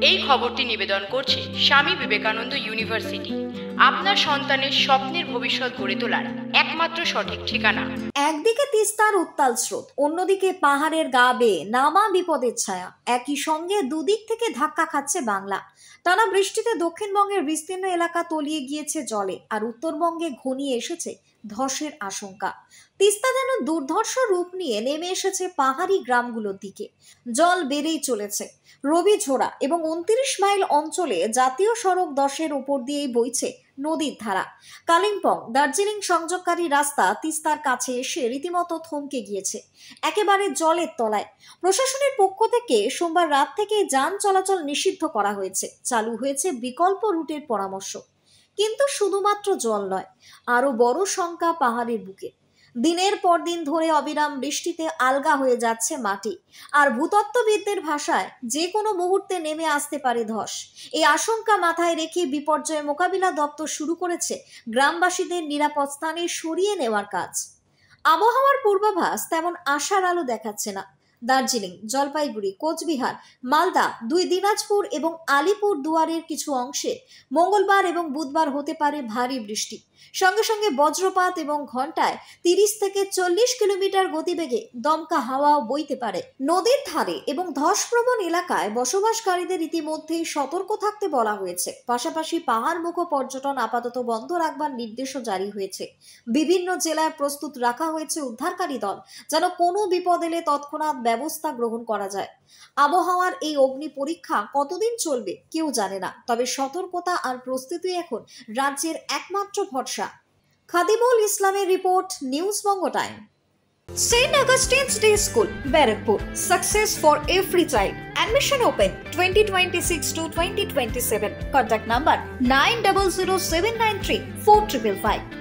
এই খবরটি নিবেদন করছে স্বামী বিবেকানন্দ ইউনিভার্সিটি, আপনার সন্তানের স্বপ্নের ভবিষ্যৎ গড়ে তোলার একমাত্র সঠিক ঠিকানা। একদিকে তিস্তার উত্তাল স্রোত, অন্যদিকে পাহাড়ের গা বেয়ে নামা বিপদের ছায়া, একই সঙ্গে দুদিক থেকে ধাক্কা খাচ্ছে বাংলা। টানা বৃষ্টিতে দক্ষিণবঙ্গের বিস্তীর্ণ এলাকা তলিয়ে গিয়েছে জলে, আর উত্তরবঙ্গে ঘনিয়ে এসেছে ধসের আশঙ্কা। তিস্তা যেন দুর্ধর্ষ রূপ নিয়ে নেমে এসেছে পাহাড়ি গ্রামগুলোর দিকে। জল বেড়েই চলেছে। রবিঝোড়া এবং 29 মাইল অঞ্চলে জাতীয় সড়ক 10-এর উপর দিয়েই বইছে নদীর ধারা। কালিম্পং দার্জিলিং সংযোগকারী রাস্তা তিস্তার কাছে এসে রীতিমতো থমকে গিয়েছে, একেবারে জলের তলায়। প্রশাসনের পক্ষ থেকে সোমবার রাত থেকে যান চলাচল নিষিদ্ধ করা হয়েছে। চালু হয়েছে বিকল্প রুটের পরামর্শ। কিন্তু শুধুমাত্র জল নয়, আরো বড় শঙ্কা পাহাড়ের বুকে। দিনের পর দিন ধরে অবিরাম বৃষ্টিতে আলগা হয়ে যাচ্ছে মাটি, আর ভূতত্ত্ববিদদের ভাষায় যে কোনো মুহূর্তে নেমে আসতে পারে ধস। এই আশঙ্কা মাথায় রেখে বিপর্যয় মোকাবিলা দপ্তর শুরু করেছে গ্রামবাসীদের নিরাপদ স্থানে সরিয়ে নেওয়ার কাজ। আবহাওয়ার পূর্বাভাস তেমন আশার আলো দেখাচ্ছে না। দার্জিলিং, জলপাইগুড়ি, কোচবিহার, মালদা, 2 দিনাজপুর এবং আলিপুর দুয়ারের কিছু অংশে মঙ্গলবার এবং বুধবার হতে পারে ভারী বৃষ্টি, সঙ্গে সঙ্গে বজ্রপাত এবং ঘন্টায় 30 থেকে 40 কিলোমিটার গতিবেগে দমকা হাওয়াও বইতে পারে। নদীর ধারে এবং ধসপ্রবণ এলাকায় বসবাসকারীদের ইতিমধ্যেই সতর্ক থাকতে বলা হয়েছে। পাশাপাশি পাহাড়মুখ পর্যটন আপাতত বন্ধ রাখবার নির্দেশও জারি হয়েছে। বিভিন্ন জেলায় প্রস্তুত রাখা হয়েছে উদ্ধারকারী দল, যেন কোনো বিপদ এলে তৎক্ষণাৎ ব্যবস্থা গ্রহণ করা যায়। আবহাওয়ার এই অগ্নি পরীক্ষা কতদিন চলবে কেউ জানে না, তবে সতর্কতা আর প্রস্তুতি এখন রাজ্যের একমাত্র ভরসা। খাদিমুল ইসলামের report, news Banga time. St. Augustine's Day School, Barakpur. Success for every child. Admission open 2026 to 2027. Contact number 900793 4555.